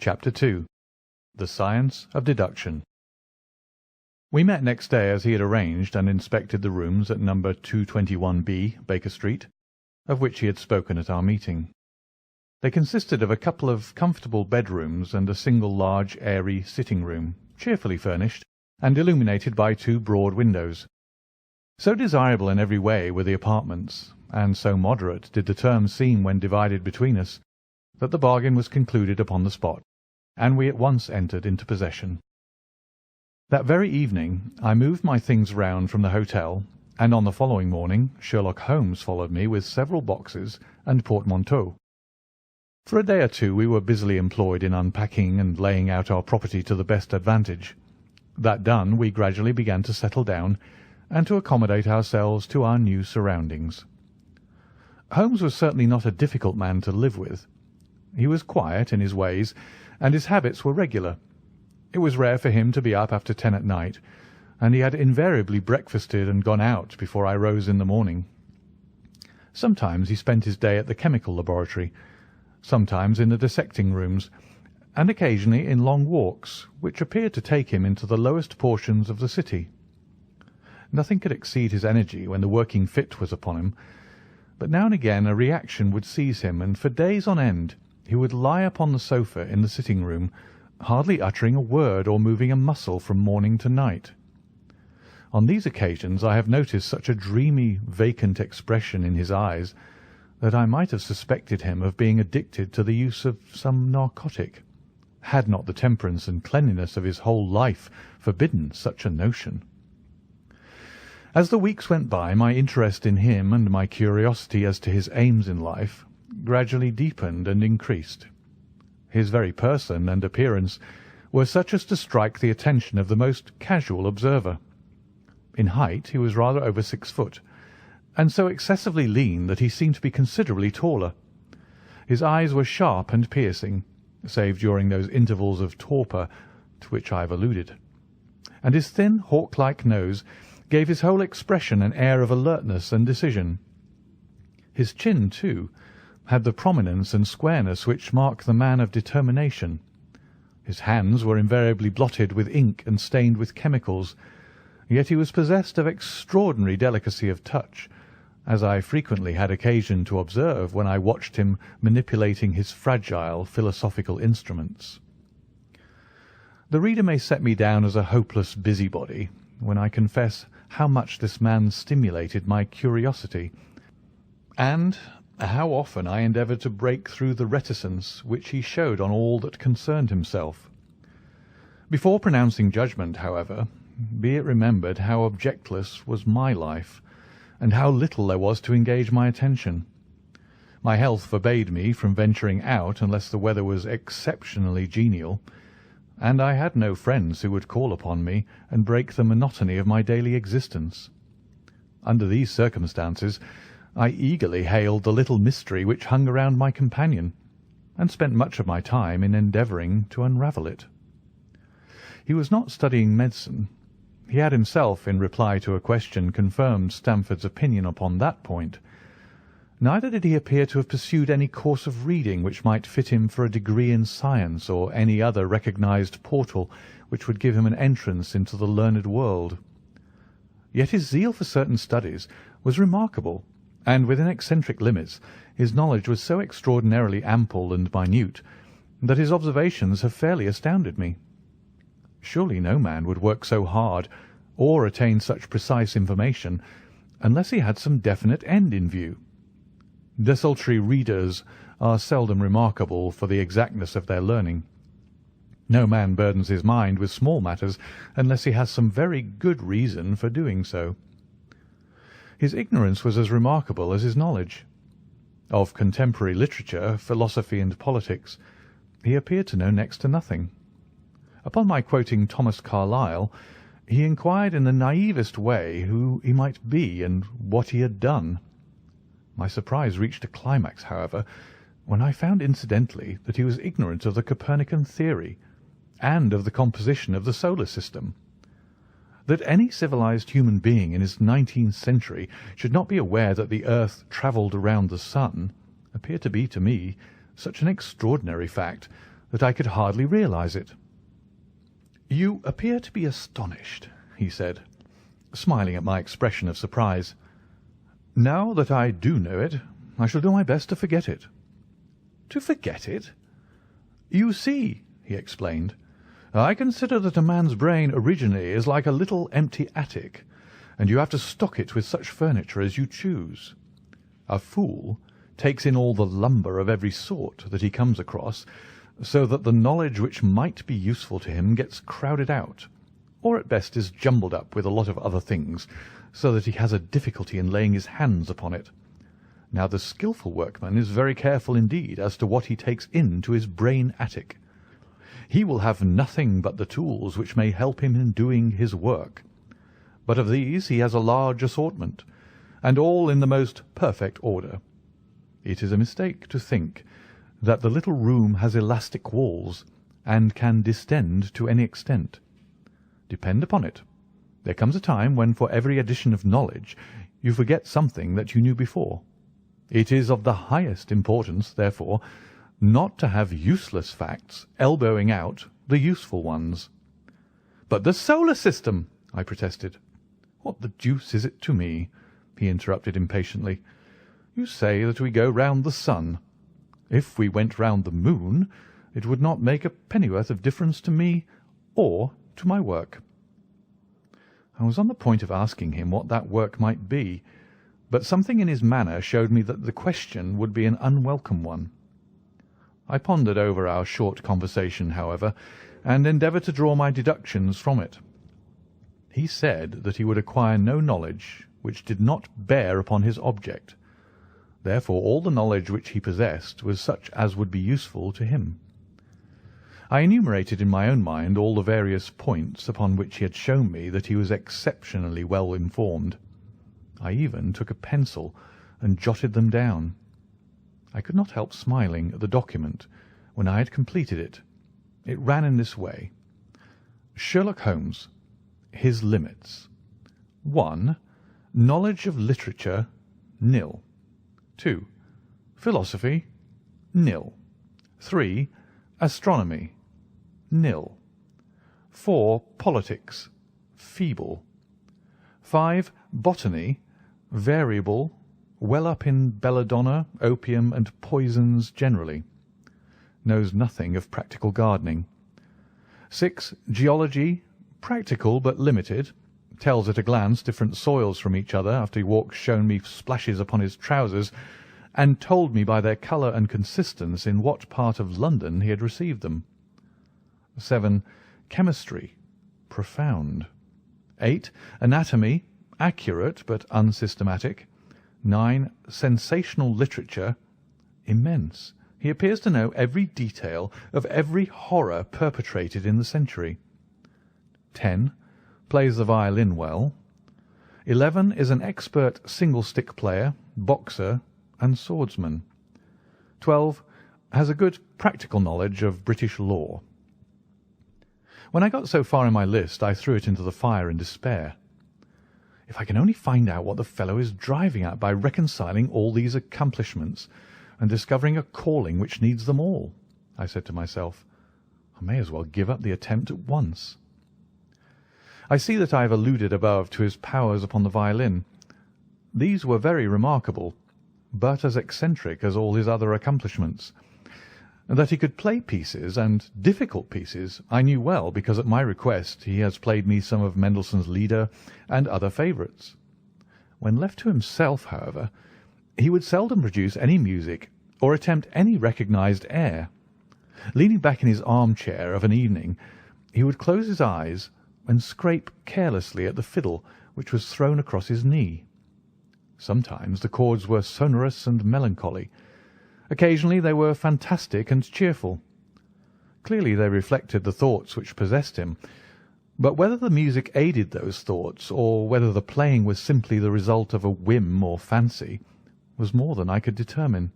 Chapter 2. The Science of Deduction. We met next day as he had arranged, and inspected the rooms at No. 221B, Baker Street, of which he had spoken at our meeting. They consisted of a couple of comfortable bedrooms and a single large airy sitting-room, cheerfully furnished and illuminated by two broad windows. So desirable in every way were the apartments, and so moderate did the terms seem when divided between us, that the bargain was concluded upon the spot, and we at once entered into possession. That very evening I moved my things round from the hotel, and on the following morning Sherlock Holmes followed me with several boxes and portmanteaux. For a day or two we were busily employed in unpacking and laying out our property to the best advantage. That done, we gradually began to settle down and to accommodate ourselves to our new surroundings. Holmes was certainly not a difficult man to live with. He was quiet in his ways, and his habits were regular. It was rare for him to be up after 10 at night, and he had invariably breakfasted and gone out before I rose in the morning. Sometimes he spent his day at the chemical laboratory, sometimes in the dissecting rooms, and occasionally in long walks, which appeared to take him into the lowest portions of the city. Nothing could exceed his energy when the working fit was upon him, but now and again a reaction would seize him, and for days on end he would lie upon the sofa in the sitting-room, hardly uttering a word or moving a muscle from morning to night. On these occasions I have noticed such a dreamy, vacant expression in his eyes that I might have suspected him of being addicted to the use of some narcotic, had not the temperance and cleanliness of his whole life forbidden such a notion. As the weeks went by, my interest in him and my curiosity as to his aims in life gradually deepened and increased. His very person and appearance were such as to strike the attention of the most casual observer. In height he was rather over 6 foot, and so excessively lean that he seemed to be considerably taller. His eyes were sharp and piercing, save during those intervals of torpor to which I have alluded, and his thin, hawk-like nose gave his whole expression an air of alertness and decision. His chin, too, had the prominence and squareness which mark the man of determination. His hands were invariably blotted with ink and stained with chemicals, yet he was possessed of extraordinary delicacy of touch, as I frequently had occasion to observe when I watched him manipulating his fragile philosophical instruments. The reader may set me down as a hopeless busybody when I confess how much this man stimulated my curiosity, and how often I endeavoured to break through the reticence which he showed on all that concerned himself. Before pronouncing judgment, however, be it remembered how objectless was my life, and how little there was to engage my attention. My health forbade me from venturing out unless the weather was exceptionally genial, and I had no friends who would call upon me and break the monotony of my daily existence. Under these circumstances I eagerly hailed the little mystery which hung around my companion, and spent much of my time in endeavouring to unravel it. He was not studying medicine. He had himself, in reply to a question, confirmed Stamford's opinion upon that point. Neither did he appear to have pursued any course of reading which might fit him for a degree in science, or any other recognised portal which would give him an entrance into the learned world. Yet his zeal for certain studies was remarkable, and within eccentric limits his knowledge was so extraordinarily ample and minute that his observations have fairly astounded me. Surely no man would work so hard or attain such precise information unless he had some definite end in view. Desultory readers are seldom remarkable for the exactness of their learning. No man burdens his mind with small matters unless he has some very good reason for doing so. His ignorance was as remarkable as his knowledge. Of contemporary literature, philosophy, and politics he appeared to know next to nothing. Upon my quoting Thomas Carlyle, he inquired in the naivest way who he might be and what he had done. My surprise reached a climax, however, when I found incidentally that he was ignorant of the Copernican theory and of the composition of the solar system. That any civilized human being in his 19th century should not be aware that the earth travelled around the sun appeared to be to me such an extraordinary fact that I could hardly realize it. "You appear to be astonished," he said, smiling at my expression of surprise. "Now that I do know it, I shall do my best to forget it." "To forget it?" "You see," he explained, "I consider that a man's brain originally is like a little empty attic, and you have to stock it with such furniture as you choose. A fool takes in all the lumber of every sort that he comes across, so that the knowledge which might be useful to him gets crowded out, or at best is jumbled up with a lot of other things, so that he has a difficulty in laying his hands upon it. Now the skilful workman is very careful indeed as to what he takes into his brain attic. He will have nothing but the tools which may help him in doing his work. But of these he has a large assortment, and all in the most perfect order. It is a mistake to think that the little room has elastic walls and can distend to any extent. Depend upon it, there comes a time when for every addition of knowledge you forget something that you knew before. It is of the highest importance, therefore, not to have useless facts elbowing out the useful ones." "But the solar system!" I protested. "What the deuce is it to me?" he interrupted impatiently. "You say that we go round the sun. If we went round the moon, it would not make a pennyworth of difference to me or to my work." I was on the point of asking him what that work might be, but something in his manner showed me that the question would be an unwelcome one. I pondered over our short conversation, however, and endeavoured to draw my deductions from it. He said that he would acquire no knowledge which did not bear upon his object. Therefore all the knowledge which he possessed was such as would be useful to him. I enumerated in my own mind all the various points upon which he had shown me that he was exceptionally well informed. I even took a pencil and jotted them down. I could not help smiling at the document when I had completed it. It ran in this way: Sherlock Holmes, his limits. 1. Knowledge of literature, nil. 2. Philosophy, nil. 3. Astronomy, nil. 4. Politics, feeble. 5. Botany, variable, well up in belladonna, opium, and poisons generally. Knows nothing of practical gardening. 6. Geology, practical but limited. Tells at a glance different soils from each other after he walks shown me splashes upon his trousers, and told me by their colour and consistence in what part of London he had received them. 7. Chemistry, profound. 8. Anatomy, accurate but unsystematic. 9. Sensational literature, immense. He appears to know every detail of every horror perpetrated in the century. 10. Plays the violin well. 11. Is an expert single-stick player, boxer, and swordsman. 12. Has a good practical knowledge of British law. When I got so far in my list, I threw it into the fire in despair. If I can only find out what the fellow is driving at by reconciling all these accomplishments and discovering a calling which needs them all, I said to myself, I may as well give up the attempt at once. I see that I have alluded above to his powers upon the violin. These were very remarkable, but as eccentric as all his other accomplishments. That he could play pieces, and difficult pieces, I knew well, because at my request he has played me some of Mendelssohn's Lieder and other favourites. When left to himself, however, he would seldom produce any music or attempt any recognised air. Leaning back in his armchair of an evening, he would close his eyes and scrape carelessly at the fiddle which was thrown across his knee. Sometimes the chords were sonorous and melancholy. Occasionally they were fantastic and cheerful. Clearly they reflected the thoughts which possessed him, but whether the music aided those thoughts, or whether the playing was simply the result of a whim or fancy, was more than I could determine.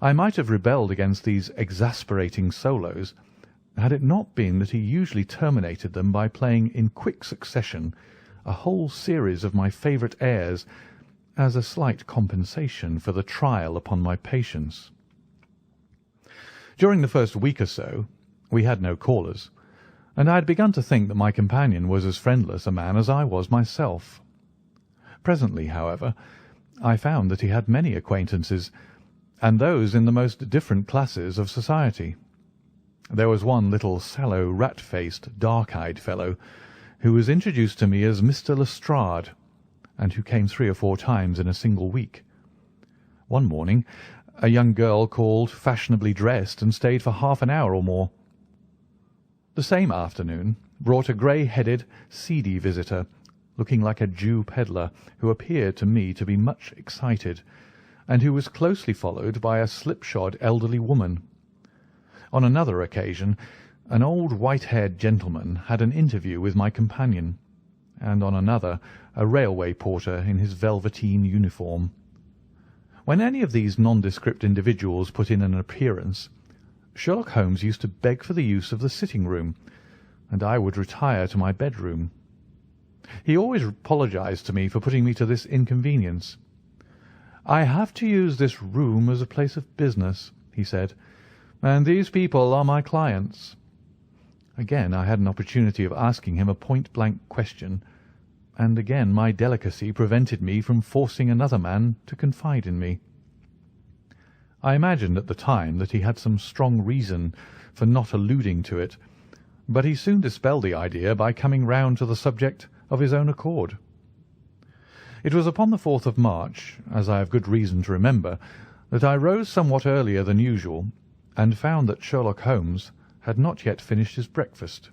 I might have rebelled against these exasperating solos, had it not been that he usually terminated them by playing in quick succession a whole series of my favourite airs, as a slight compensation for the trial upon my patience. During the first week or so we had no callers, and I had begun to think that my companion was as friendless a man as I was myself. Presently, however, I found that he had many acquaintances, and those in the most different classes of society. There was one little sallow, rat-faced, dark-eyed fellow who was introduced to me as Mr. Lestrade, and who came 3 or 4 times in a single week. One morning a young girl called, fashionably dressed, and stayed for half an hour or more. The same afternoon brought a grey-headed, seedy visitor, looking like a Jew pedlar, who appeared to me to be much excited, and who was closely followed by a slipshod elderly woman. On another occasion an old white-haired gentleman had an interview with my companion, and on another a railway porter in his velveteen uniform. When any of these nondescript individuals put in an appearance, Sherlock Holmes used to beg for the use of the sitting-room, and I would retire to my bedroom. He always apologized to me for putting me to this inconvenience. "I have to use this room as a place of business," he said, "and these people are my clients." Again I had an opportunity of asking him a point-blank question, and again my delicacy prevented me from forcing another man to confide in me. I imagined at the time that he had some strong reason for not alluding to it, but he soon dispelled the idea by coming round to the subject of his own accord. It was upon the 4th of March, as I have good reason to remember, that I rose somewhat earlier than usual, and found that Sherlock Holmes had not yet finished his breakfast.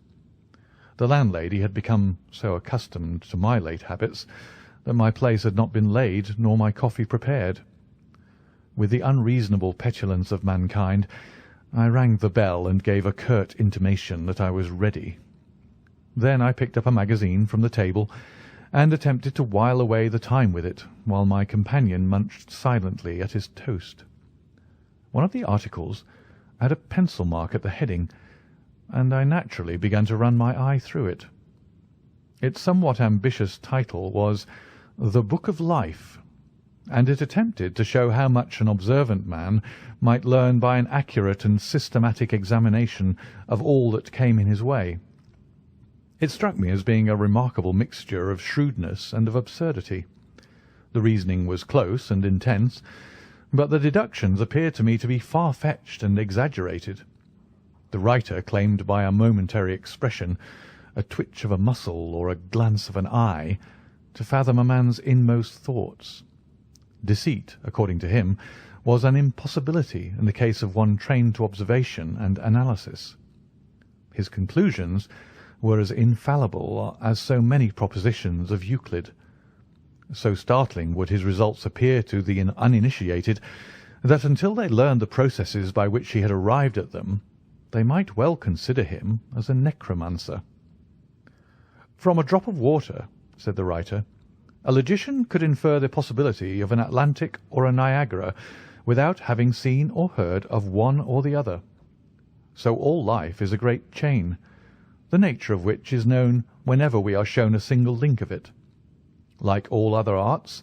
The landlady had become so accustomed to my late habits that my place had not been laid nor my coffee prepared. With the unreasonable petulance of mankind, I rang the bell and gave a curt intimation that I was ready. Then I picked up a magazine from the table and attempted to while away the time with it, while my companion munched silently at his toast. One of the articles had a pencil mark at the heading, and I naturally began to run my eye through it. Its somewhat ambitious title was "The Book of Life," and it attempted to show how much an observant man might learn by an accurate and systematic examination of all that came in his way. It struck me as being a remarkable mixture of shrewdness and of absurdity. The reasoning was close and intense, but the deductions appeared to me to be far-fetched and exaggerated. The writer claimed by a momentary expression, a twitch of a muscle or a glance of an eye, to fathom a man's inmost thoughts. Deceit, according to him, was an impossibility in the case of one trained to observation and analysis. His conclusions were as infallible as so many propositions of Euclid. So startling would his results appear to the uninitiated that until they learned the processes by which he had arrived at them, they might well consider him as a necromancer. "From a drop of water," said the writer, "a logician could infer the possibility of an Atlantic or a Niagara without having seen or heard of one or the other. So all life is a great chain, the nature of which is known whenever we are shown a single link of it. Like all other arts,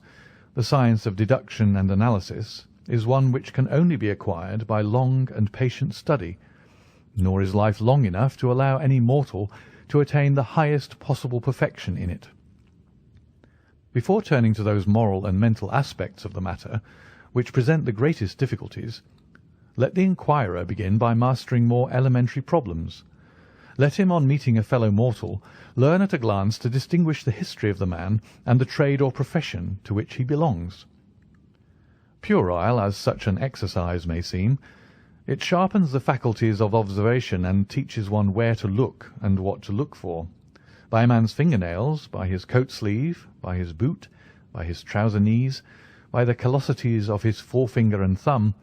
the science of deduction and analysis is one which can only be acquired by long and patient study, nor is life long enough to allow any mortal to attain the highest possible perfection in it." Before turning to those moral and mental aspects of the matter which present the greatest difficulties, let the inquirer begin by mastering more elementary problems. Let him, on meeting a fellow mortal, learn at a glance to distinguish the history of the man and the trade or profession to which he belongs. Puerile as such an exercise may seem, it sharpens the faculties of observation and teaches one where to look and what to look for. By a man's fingernails, by his coat sleeve, by his boot, by his trouser knees, by the callosities of his forefinger and thumb,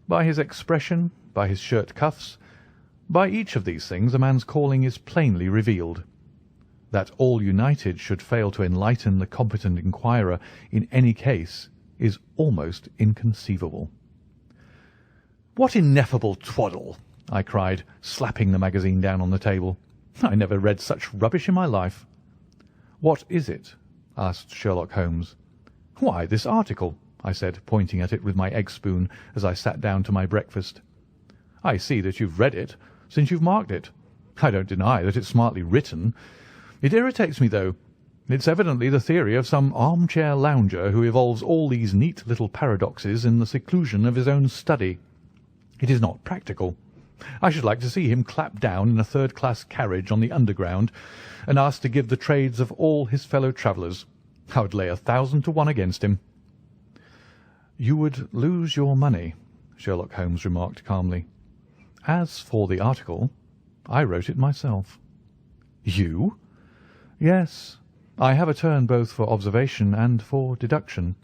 by his expression, by his shirt cuffs, by each of these things a man's calling is plainly revealed. That all united should fail to enlighten the competent inquirer in any case is almost inconceivable. "What ineffable twaddle!" I cried, slapping the magazine down on the table. "I never read such rubbish in my life." "What is it?" asked Sherlock Holmes. "Why, this article," I said, pointing at it with my egg spoon as I sat down to my breakfast. I see that you've read it, since you've marked it. I don't deny that it's smartly written. It irritates me, though. It's evidently the theory of some armchair lounger who evolves all these neat little paradoxes in the seclusion of his own study. It is not practical. I should like to see him clapped down in a third-class carriage on the Underground and asked to give the trades of all his fellow travellers. I would lay 1,000 to 1 against him." "You would lose your money," Sherlock Holmes remarked calmly. "As for the article, I wrote it myself." "You?" "Yes. I have a turn both for observation and for deduction.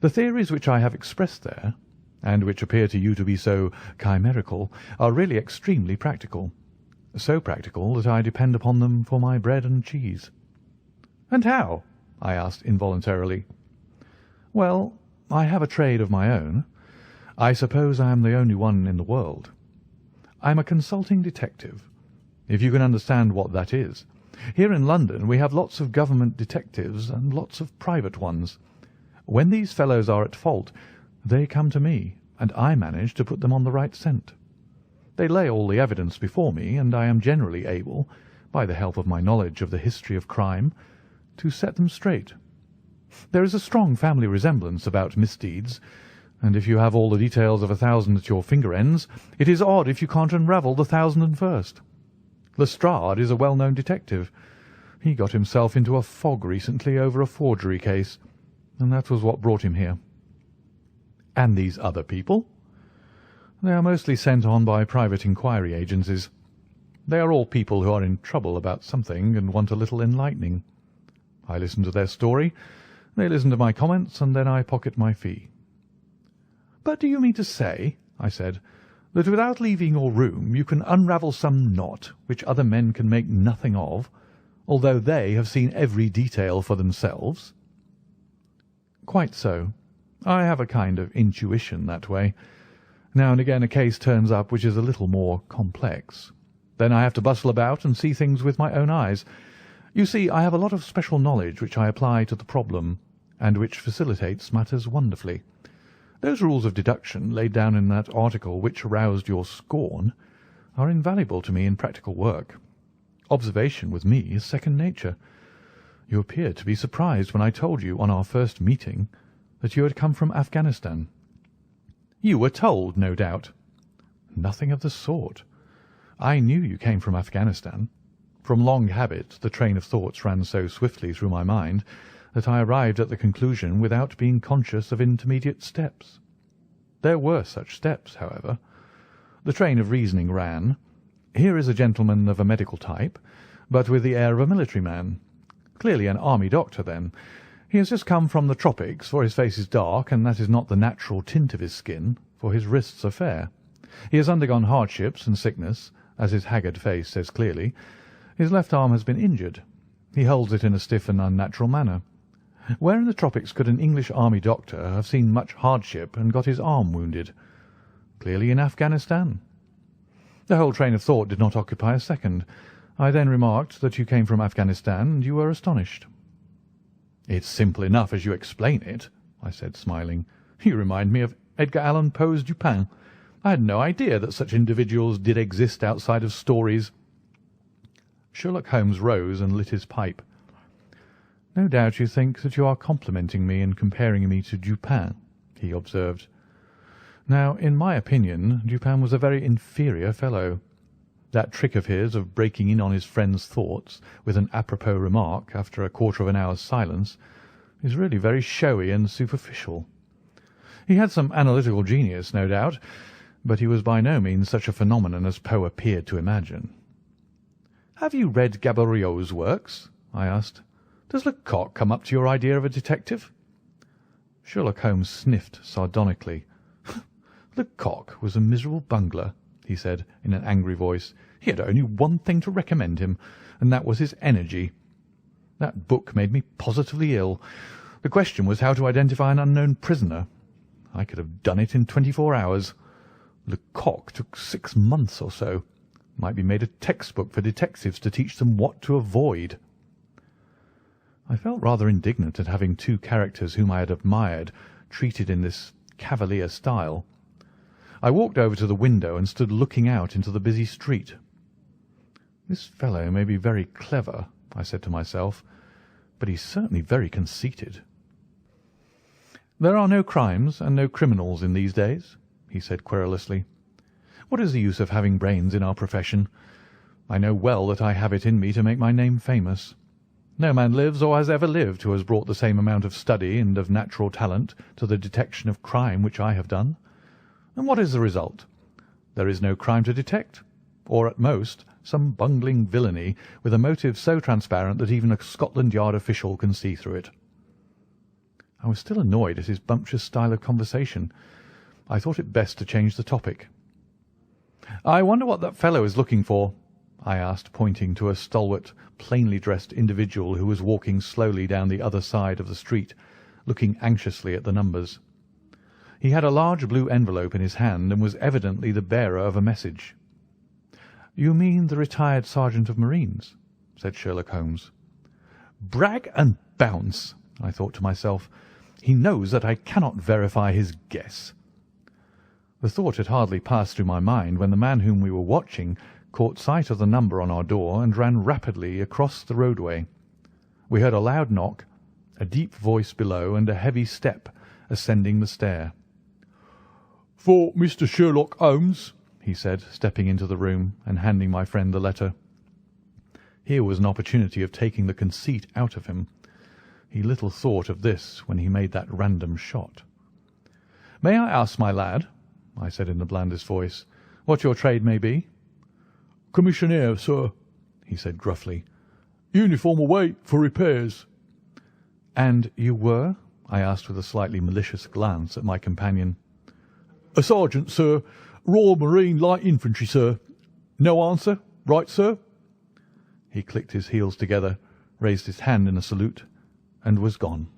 The theories which I have expressed there, and which appear to you to be so chimerical, are really extremely practical. So practical that I depend upon them for my bread and cheese." "And how?" I asked involuntarily. "Well, I have a trade of my own. I suppose I am the only one in the world. I am a consulting detective, if you can understand what that is. Here in London we have lots of government detectives and lots of private ones. When these fellows are at fault, they come to me, and I manage to put them on the right scent. They lay all the evidence before me, and I am generally able, by the help of my knowledge of the history of crime, to set them straight. There is a strong family resemblance about misdeeds, and if you have all the details of 1,000 at your finger ends, it is odd if you can't unravel the 1,001st. Lestrade is a well-known detective. He got himself into a fog recently over a forgery case, and that was what brought him here." "And these other people?" "They are mostly sent on by private inquiry agencies. They are all people who are in trouble about something and want a little enlightening. I listen to their story, they listen to my comments, and then I pocket my fee." "But do you mean to say," I said, "that without leaving your room you can unravel some knot which other men can make nothing of, although they have seen every detail for themselves?" "Quite so. I have a kind of intuition that way. Now and again a case turns up which is a little more complex. Then I have to bustle about and see things with my own eyes. You see, I have a lot of special knowledge which I apply to the problem, and which facilitates matters wonderfully. Those rules of deduction laid down in that article which aroused your scorn are invaluable to me in practical work. Observation with me is second nature. You appeared to be surprised when I told you on our first meeting that you had come from Afghanistan." "You were told, no doubt." "Nothing of the sort. I knew you came from Afghanistan. From long habit the train of thoughts ran so swiftly through my mind that I arrived at the conclusion without being conscious of intermediate steps. There were such steps, however. The train of reasoning ran, 'Here is a gentleman of a medical type, but with the air of a military man. Clearly an army doctor, then. He has just come from the tropics, for his face is dark, and that is not the natural tint of his skin, for his wrists are fair. He has undergone hardships and sickness, as his haggard face says clearly. His left arm has been injured. He holds it in a stiff and unnatural manner. Where in the tropics could an English army doctor have seen much hardship and got his arm wounded? Clearly in Afghanistan." The whole train of thought did not occupy a second. I then remarked that you came from Afghanistan, and you were astonished. "It's simple enough as you explain it," I said, smiling. "You remind me of Edgar Allan Poe's Dupin. I had no idea that such individuals did exist outside of stories." Sherlock Holmes rose and lit his pipe. "No doubt you think that you are complimenting me in comparing me to Dupin," he observed. "Now, in my opinion, Dupin was a very inferior fellow. That trick of his of breaking in on his friend's thoughts with an apropos remark after a quarter of an hour's silence is really very showy and superficial. He had some analytical genius, no doubt, but he was by no means such a phenomenon as Poe appeared to imagine." "Have you read Gaboriau's works?" I asked. "Does Lecoq come up to your idea of a detective?" Sherlock Holmes sniffed sardonically. "Lecoq was a miserable bungler," he said in an angry voice. "He had only one thing to recommend him, and that was his energy. That book made me positively ill. The question was how to identify an unknown prisoner. I could have done it in 24 hours. Lecoq took 6 months or so. Might be made a textbook for detectives to teach them what to avoid." I felt rather indignant at having two characters whom I had admired treated in this cavalier style. I walked over to the window and stood looking out into the busy street. "This fellow may be very clever," I said to myself, "but he's certainly very conceited." "There are no crimes and no criminals in these days," he said querulously. "What is the use of having brains in our profession? I know well that I have it in me to make my name famous. No man lives or has ever lived who has brought the same amount of study and of natural talent to the detection of crime which I have done. And what is the result? There is no crime to detect, or at most some bungling villainy with a motive so transparent that even a Scotland Yard official can see through it." I was still annoyed at his bumptious style of conversation. I thought it best to change the topic. "I wonder what that fellow is looking for?" I asked, pointing to a stalwart, plainly dressed individual who was walking slowly down the other side of the street, looking anxiously at the numbers. He had a large blue envelope in his hand and was evidently the bearer of a message. "You mean the retired sergeant of marines?" said Sherlock Holmes. "Brag and bounce," I thought to myself. "He knows that I cannot verify his guess." The thought had hardly passed through my mind when the man whom we were watching caught sight of the number on our door and ran rapidly across the roadway. We heard a loud knock, a deep voice below, and a heavy step ascending the stair. "For Mr. Sherlock Holmes," he said, stepping into the room and handing my friend the letter. Here was an opportunity of taking the conceit out of him. He little thought of this when he made that random shot. "May I ask, my lad," I said in the blandest voice, "what your trade may be?" "Commissionaire, sir," he said gruffly. "Uniform away for repairs." "And you were?" I asked with a slightly malicious glance at my companion. "A sergeant, sir. Royal Marine Light Infantry, sir. No answer? Right, sir?" He clicked his heels together, raised his hand in a salute, and was gone.